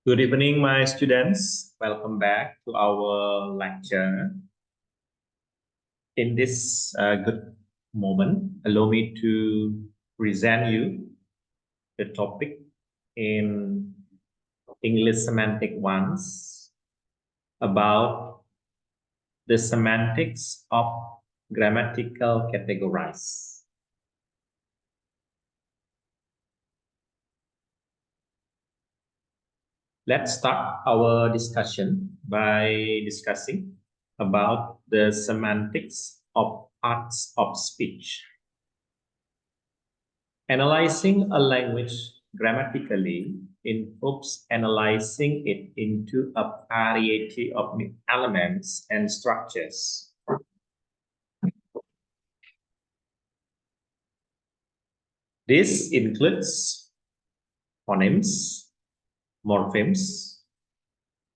Good evening, my students. Welcome back to our lecture. In this good moment, allow me to present you the topic in English Semantic ones about the semantics of grammatical categories. Let's start our discussion by discussing about the semantics of parts of speech. Analyzing a language grammatically involves analyzing it into a variety of elements and structures. This includes phonemes, morphemes,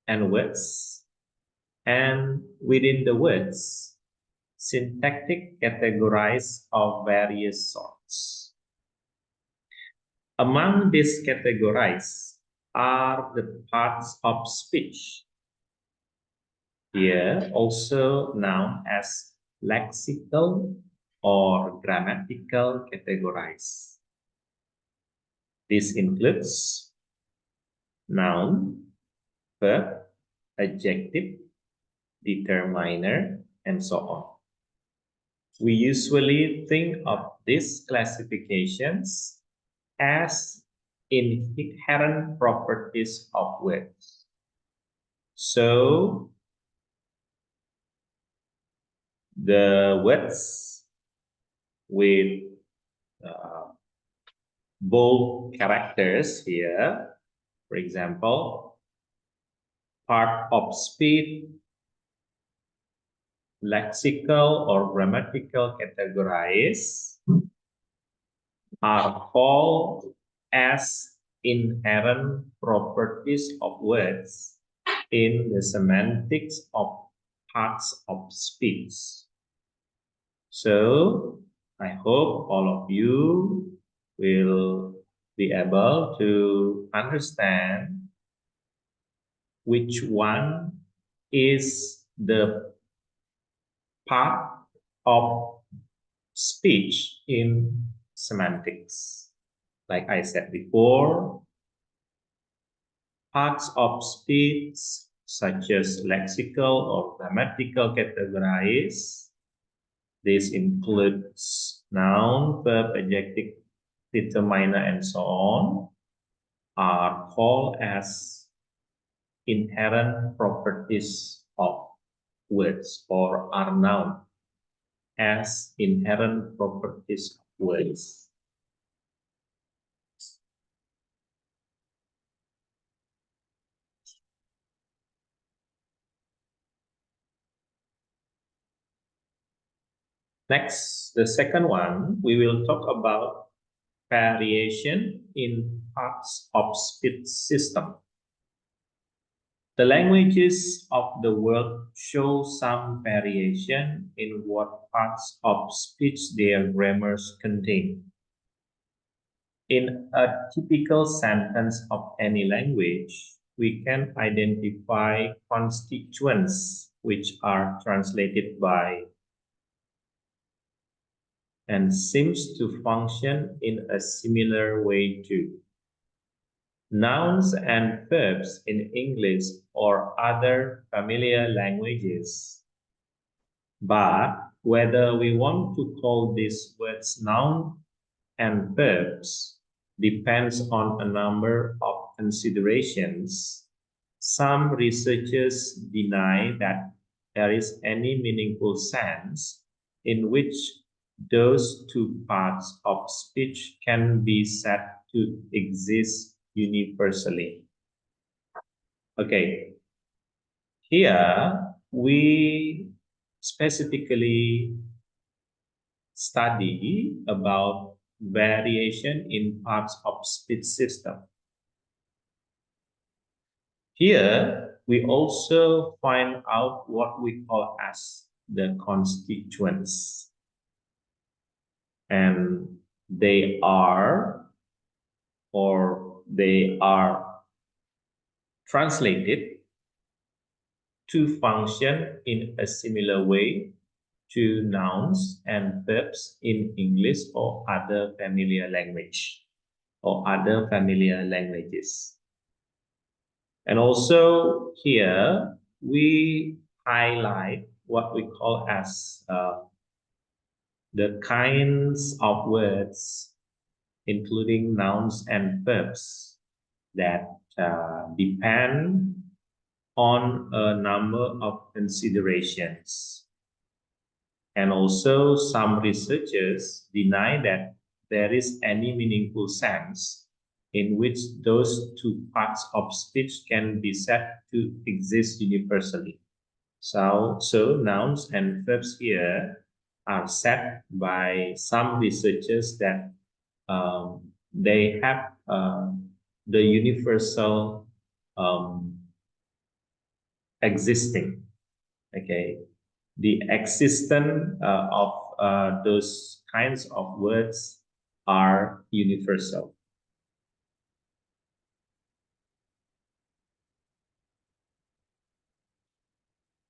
and words, and within the words, syntactic categories of various sorts. Among these categories are the parts of speech, here also known as lexical or grammatical categories. This includes noun, verb, adjective, determiner, and so on. We usually think of these classifications as inherent properties of words. So, the words with bold characters here, for example, part of speech, lexical or grammatical categories are called as inherent properties of words in the semantics of parts of speech. So, I hope all of you will be able to understand which one is the part of speech in semantics. Like I said before, parts of speech such as lexical or grammatical categories. This includes noun, verb, adjective, determiner, and so on, are called as inherent properties of words or are known as inherent properties of words. Next, the second one, we will talk about variation in parts of speech system. The languages of the world show some variation in what parts of speech their grammars contain. In a typical sentence of any language, we can identify constituents which are translated by and seems to function in a similar way too. Nouns and verbs in English or other familiar languages. But whether we want to call these words noun and verbs depends on a number of considerations. Some researchers deny that there is any meaningful sense in which those two parts of speech can be said to exist universally. Okay, here we specifically study about variation in parts of speech system. Here we also find out what we call as the constituents. And they are translated to function in a similar way to nouns and verbs in English or other familiar language or other familiar languages. And also here we highlight what we call as the kinds of words, including nouns and verbs, that depend on a number of considerations. And also some researchers deny that there is any meaningful sense in which those two parts of speech can be said to exist universally. So nouns and verbs here are said by some researchers that they have the universal existing. Okay, the existence of those kinds of words are universal.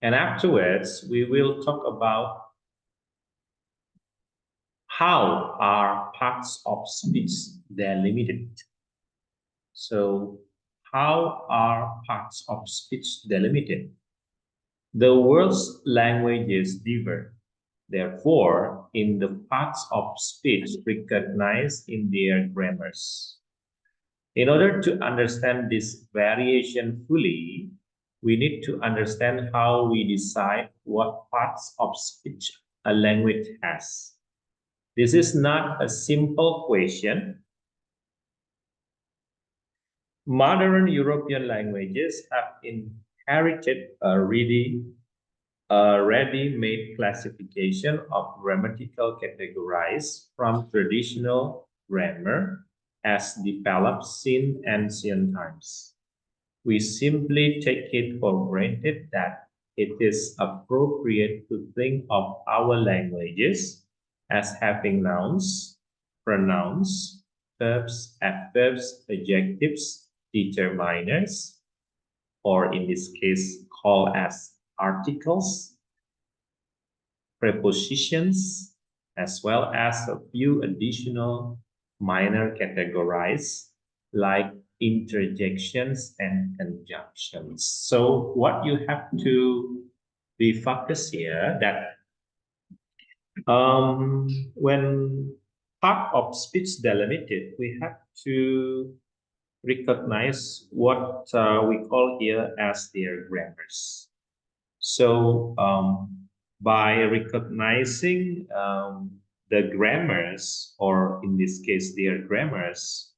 And afterwards, we will talk about how are parts of speech delimited. So how are parts of speech delimited? The world's languages differ. Therefore, in the parts of speech recognized in their grammars. In order to understand this variation fully, we need to understand how we decide what parts of speech a language has. This is not a simple question. Modern European languages have inherited a ready-made classification of grammatical categories from traditional grammar as developed since ancient times. We simply take it for granted that it is appropriate to think of our languages as having nouns, pronouns, verbs, adverbs, adjectives, determiners, or in this case, called as articles, prepositions, as well as a few additional minor categories like interjections and conjunctions. So what you have to be focused here that when part of speech delimited, we have to recognize what we call here as their grammars. So by recognizing the grammars, or in this case, their grammars,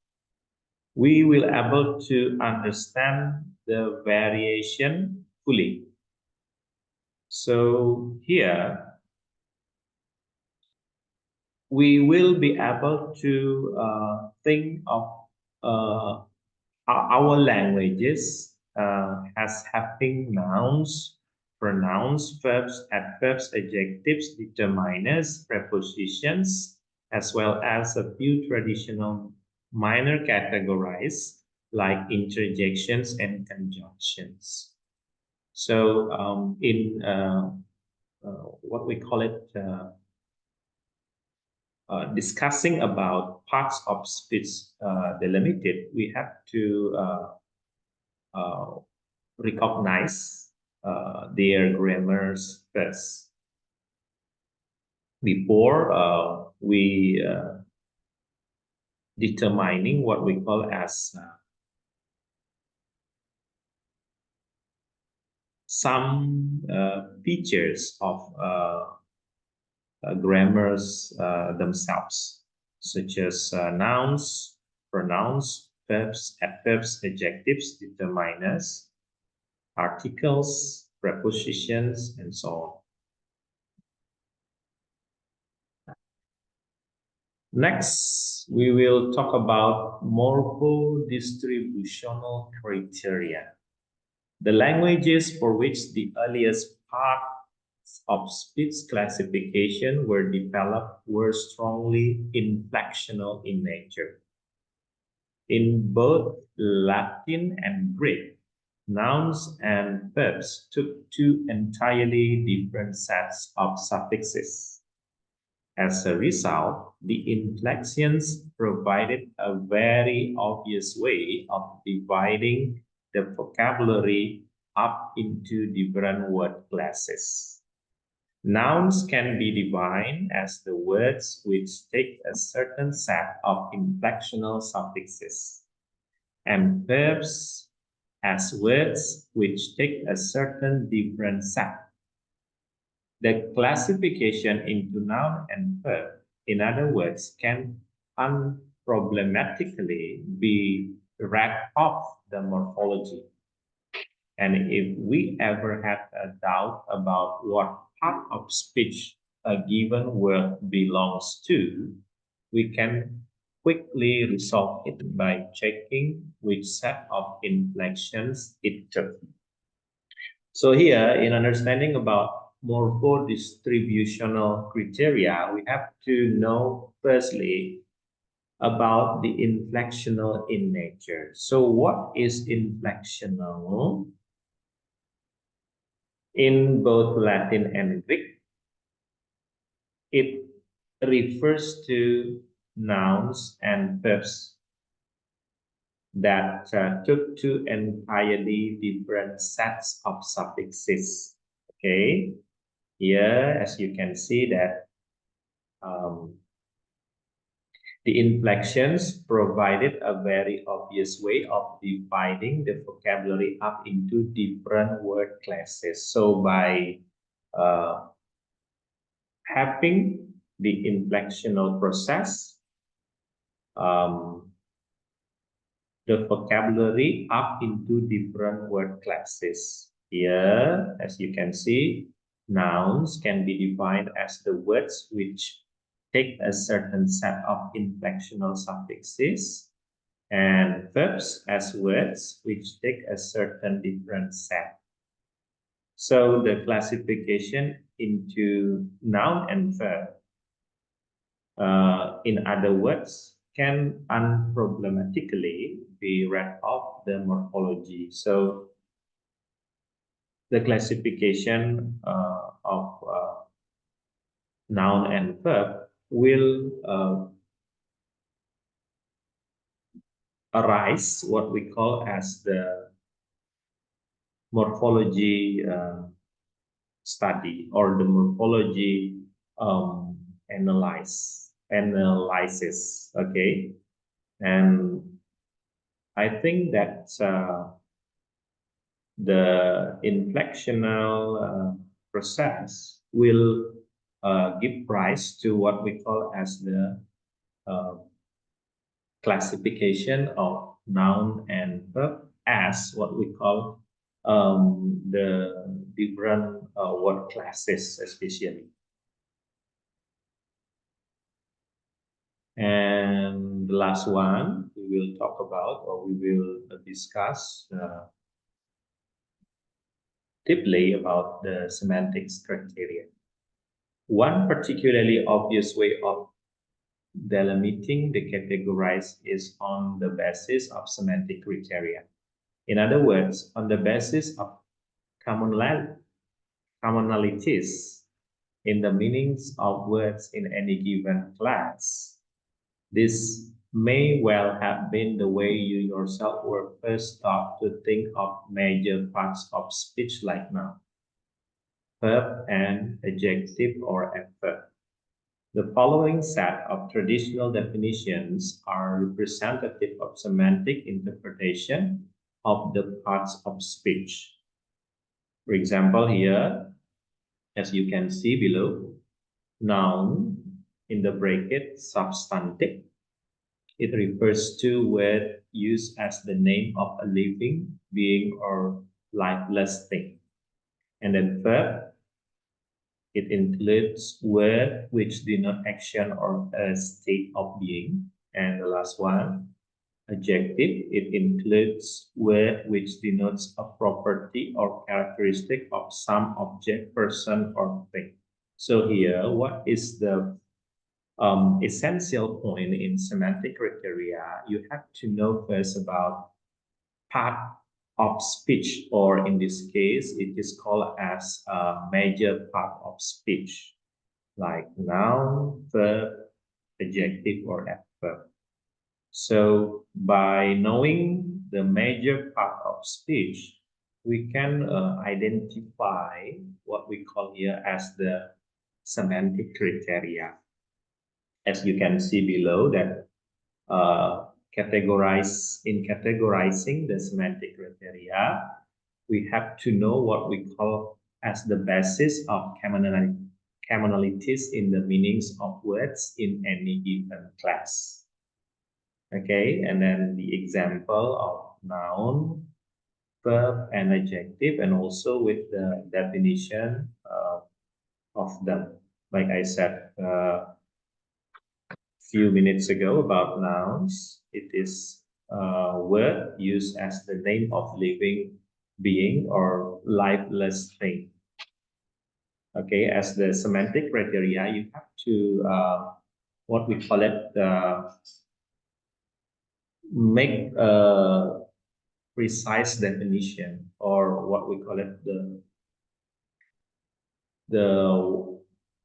we will able to understand the variation fully. So here, we will be able to think of our languages as having nouns, pronouns, verbs, adverbs, adjectives, determiners, prepositions, as well as a few traditional minor categories like interjections and conjunctions. So in what we call it, discussing about parts of speech delimited, we have to recognize their grammars first before we determining what we call as some features of grammars themselves, such as nouns, pronouns, verbs, adverbs, adjectives, determiners, articles, prepositions, and so on. Next, we will talk about morpho-distributional criteria. The languages for which the earliest parts of speech classification were developed were strongly inflectional in nature. In both Latin and Greek, nouns and verbs took two entirely different sets of suffixes. As a result, the inflections provided a very obvious way of dividing the vocabulary up into different word classes. Nouns can be defined as the words which take a certain set of inflectional suffixes, and verbs as words which take a certain different set. The classification into noun and verb, in other words, can unproblematically be read off the morphology. And if we ever have a doubt about what part of speech a given word belongs to, we can quickly resolve it by checking which set of inflections it took. So here, in understanding about morphodistributional criteria, we have to know firstly about the inflectional in nature. So what is inflectional? In both Latin and Greek, it refers to nouns and verbs that took two entirely different sets of suffixes. Okay, here as you can see that um, the inflections provided a very obvious way of dividing the vocabulary up into different word classes. So by uh, having the inflectional process, um, the vocabulary up into different word classes. Here, as you can see, nouns can be defined as the words which take a certain set of inflectional suffixes, and verbs as words which take a certain different set. So the classification into noun and verb, in other words, can unproblematically be read off the morphology. So the classification of noun and verb will arise what we call as the morphology study or the morphology analysis. Okay, and I think that the inflectional process will give rise to what we call as the uh, classification of noun and verb as what we call the different word classes, especially. And the last one we will talk about or we will discuss deeply about the semantics criteria. One particularly obvious way of delimiting the categories is on the basis of semantic criteria. In other words, on the basis of commonalities in the meanings of words in any given class. This may well have been the way you yourself were first taught to think of major parts of speech like noun, verb, and adjective or adverb. The following set of traditional definitions are representative of semantic interpretation of the parts of speech. For example, here, as you can see below, noun in the bracket substantive. It refers to word used as the name of a living being or lifeless thing. And then verb, it includes word which denote action or a state of being. And the last one, adjective, it includes word which denotes a property or characteristic of some object, person, or thing. So here, what is the essential point in semantic criteria? You have to know first about part of speech, or in this case, it is called as a major part of speech, like noun, verb, adjective, or adverb. So by knowing the major part of speech, we can identify what we call here as the semantic criteria. As you can see below that categorizing the semantic criteria, we have to know what we call as the basis of commonalities in the meanings of words in any given class. Okay, and then the example of noun, verb, and adjective, and also with the definition of them. Like I said few minutes ago about nouns, it is a word used as the name of living being or lifeless thing. Okay, as the semantic criteria, you have to what we call it make a precise definition, or what we call it the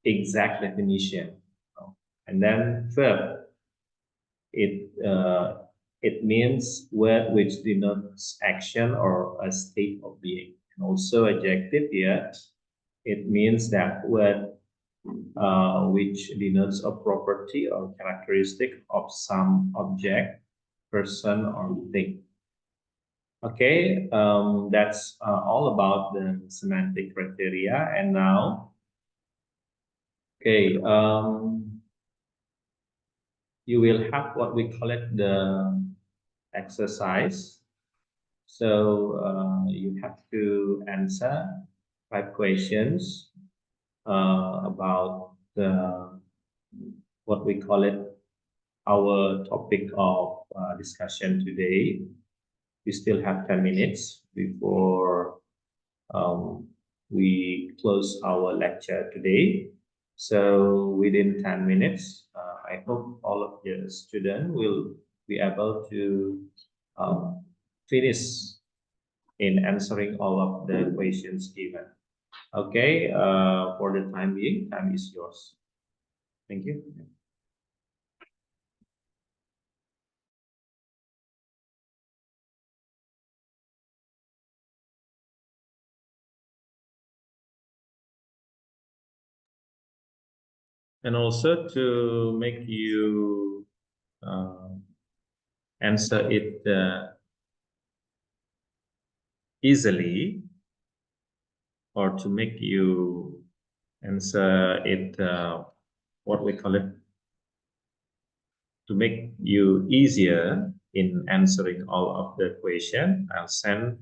exact definition. And then verb, it means word which denotes action or a state of being. And also adjective here, it means that word which denotes a property or characteristic of some object, person, or thing. Okay, that's all about the semantic criteria. And now, okay, you will have what we call it the exercise. So you have to answer 5 questions about what we call it our topic of discussion today. We still have 10 minutes before um, we close our lecture today. So within 10 minutes, I hope all of the students will be able to finish in answering all of the questions given. Okay, for the time being, time is yours. Thank you. And also to make you answer it easily, or to make you answer it, what we call it, to make you easier in answering all of the question, I'll send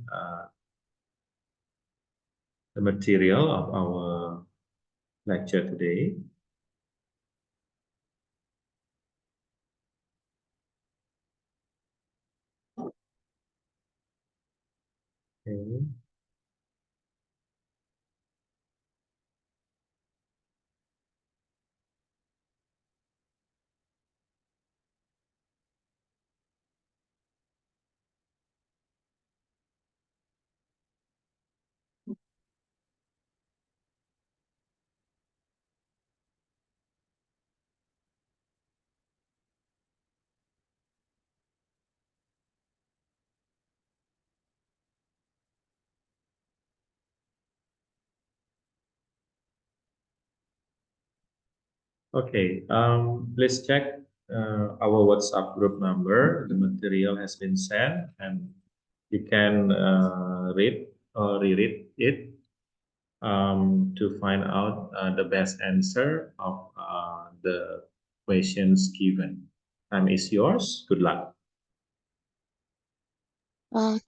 the material of our lecture today. Okay. Okay, please check our WhatsApp group number. The material has been sent, and you can read or reread it to find out the best answer of the questions given. Time is yours. Good luck.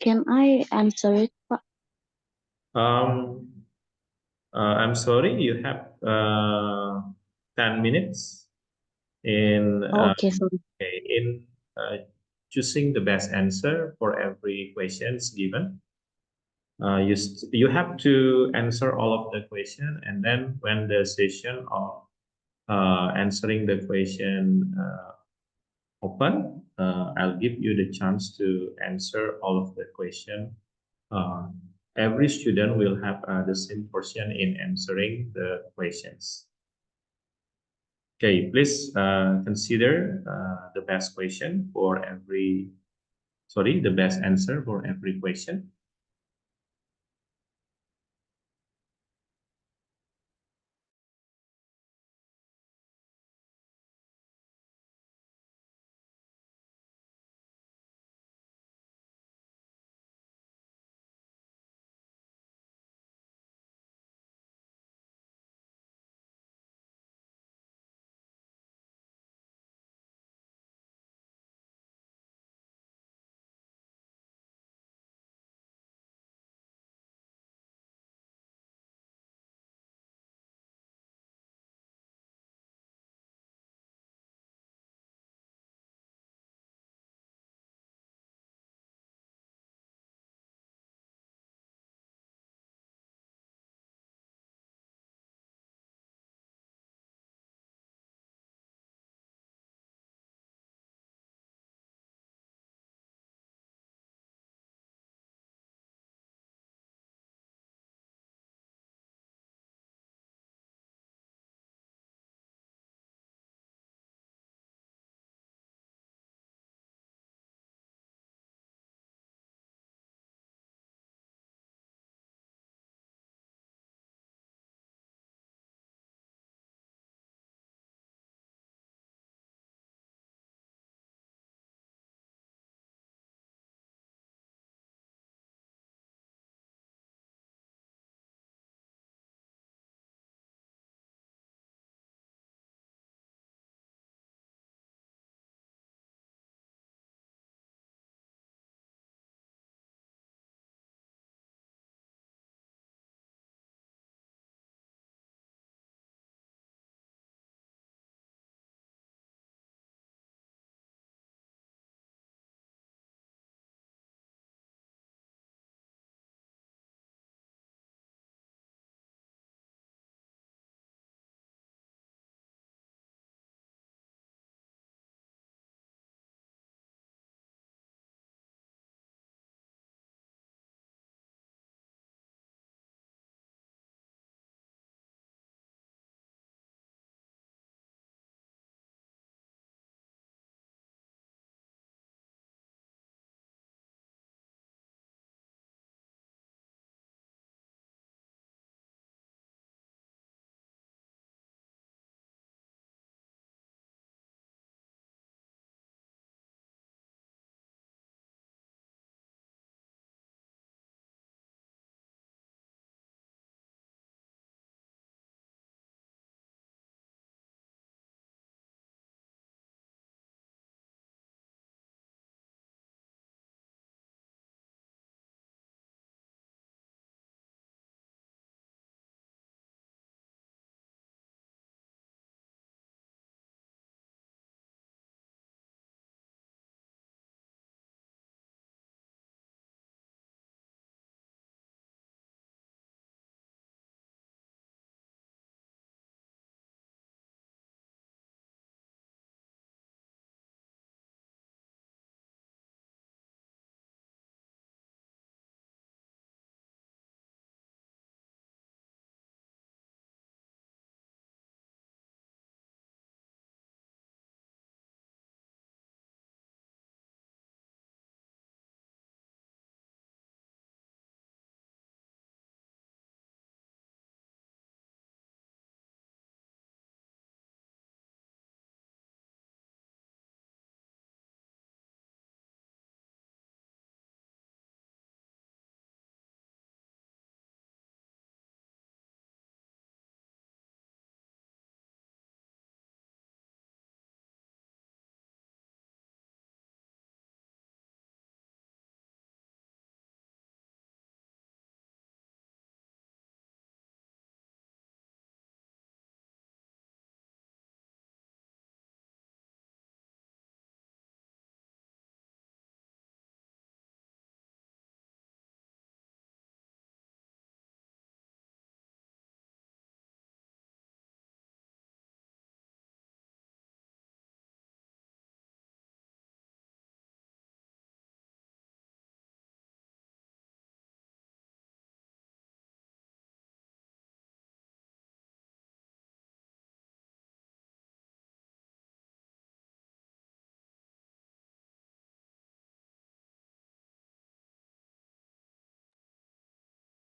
Can I answer it, Pak? Um, I'm sorry, you have 10 minutes in Okay, sorry. in choosing the best answer for every questions given. You have to answer all of the question, and then when the session of answering the question open, I'll give you the chance to answer all of the question Uh, every student will have the same portion in answering the questions. Okay, please consider the best question for every, sorry, the best answer for every question.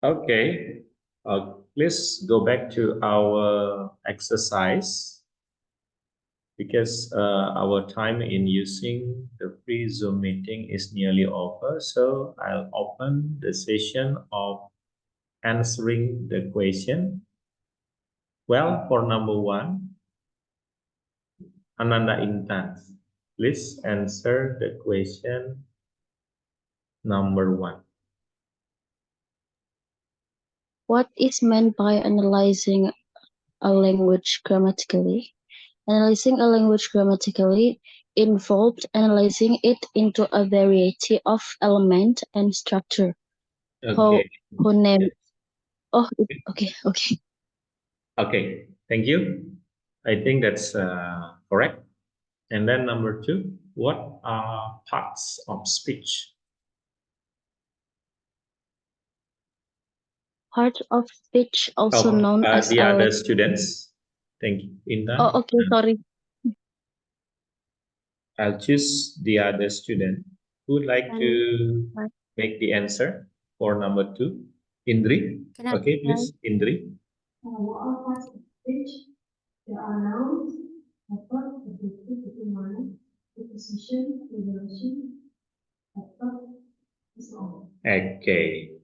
Okay, please go back to our exercise because our time in using the free Zoom meeting is nearly over. So I'll open the session of answering the question. Well, for number one, Ananda Intan, please answer the question number one. What is meant by analyzing a language grammatically? Analyzing a language grammatically involved analyzing it into a variety of element and structure. Who Okay. who name? Yes. Oh, okay. Okay. Thank you. I think that's correct. And then number two, what are parts of speech? Part of speech, also Oh, known as the a other students. Thank you, oh, Intan. okay, sorry. I'll choose the other student who would like Can to I make the answer for number two. Indri. can I Okay, try? please, Indri. What are parts of speech? There are nouns, adverb, adjective, determine, preposition, preposition, adverb, and so on. Okay.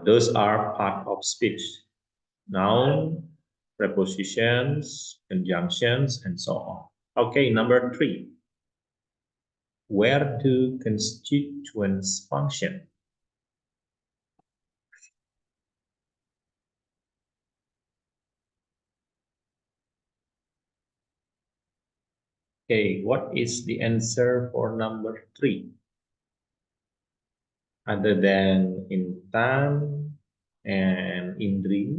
Those are part of speech. Noun, prepositions, conjunctions, and so on. Okay, number three. Where do constituents function? Okay, what is the answer for number three? Other than Intan and Indri.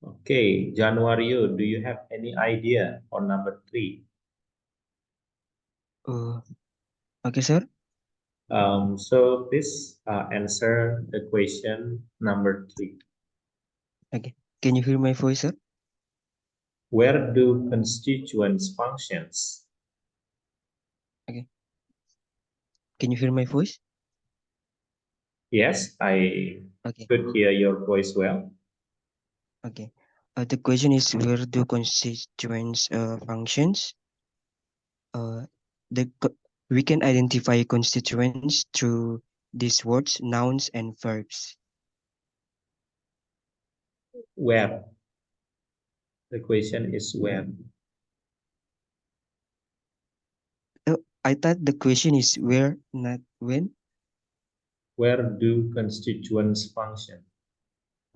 Okay, Januario, do you have any idea for number three? Uh, okay, sir. So please answer the question number three. Okay. Can you hear my voice, sir? Where do constituents functions? Okay. Can you hear my voice? Yes, I Okay. could hear your voice well. Okay. The question is where do constituents functions? Uh, the co- we can identify constituents through these words, nouns, and verbs. Where? The question is where. I thought the question is where, not when. Where do constituents function?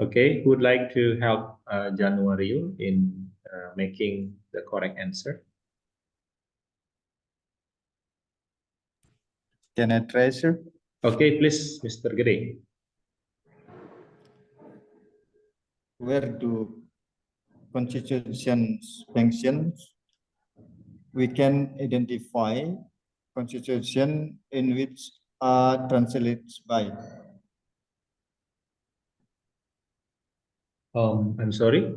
Okay, who would like to help Januario in making the correct answer? Can I try, sir? Okay, please, Mr. Gede. Where do constitutions functions? We can identify constitution in which are translated by. I'm sorry,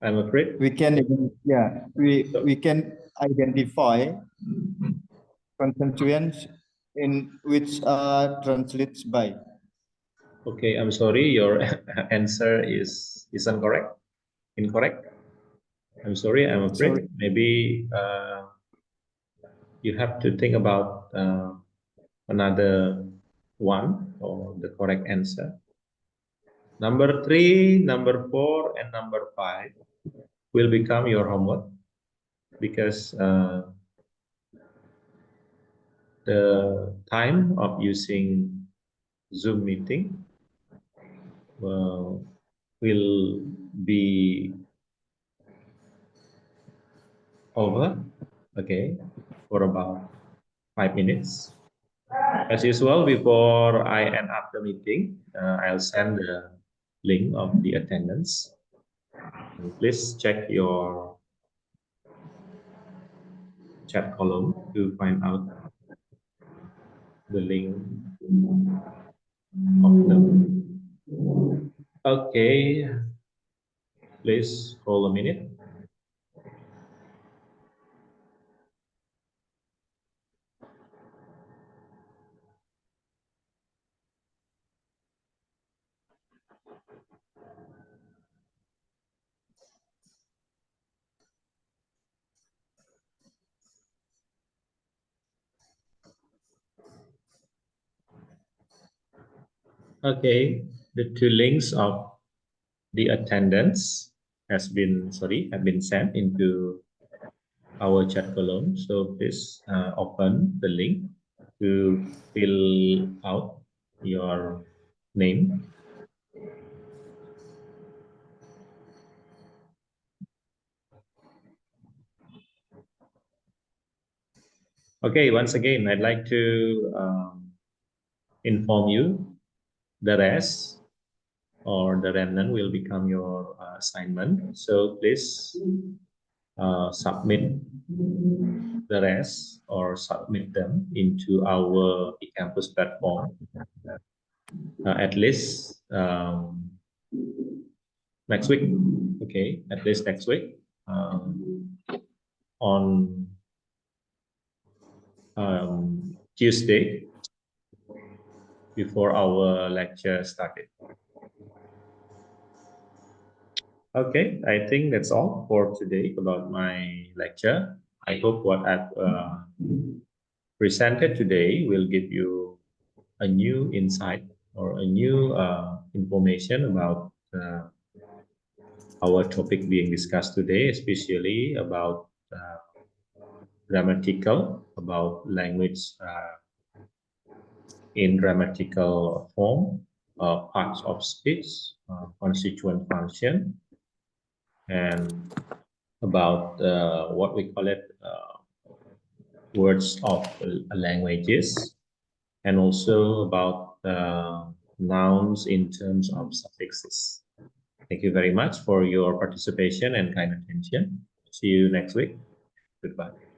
I'm afraid. We can, So, we can identify constituents in which are translated by. okay, I'm sorry, your answer is incorrect. Incorrect. I'm sorry, I'm Sorry. afraid. Maybe you have to think about another one for the correct answer. Number three, number four, and number five will become your homework because the time of using Zoom meeting will be over, okay, for about 5 minutes. As usual, before I end up the meeting, I'll send the link of the attendance. And please check your chat column to find out the link of them. Okay, please hold a minute. Okay, the two links of the attendance have been sent into our chat column. So please open the link to fill out your name. Okay, once again, I'd like to inform you the rest or the remnant will become your assignment. So please submit the rest or submit them into our eCampus platform at least next week. Okay, at least next week on Tuesday before our lecture started. Okay, I think that's all for today about my lecture. I hope what I've presented today will give you a new insight or a new information about our topic being discussed today, especially about grammatical, about language in grammatical form, parts of speech, constituent function, and about what we call it words of languages, and also about nouns in terms of suffixes. Thank you very much for your participation and kind attention. See you next week. Goodbye.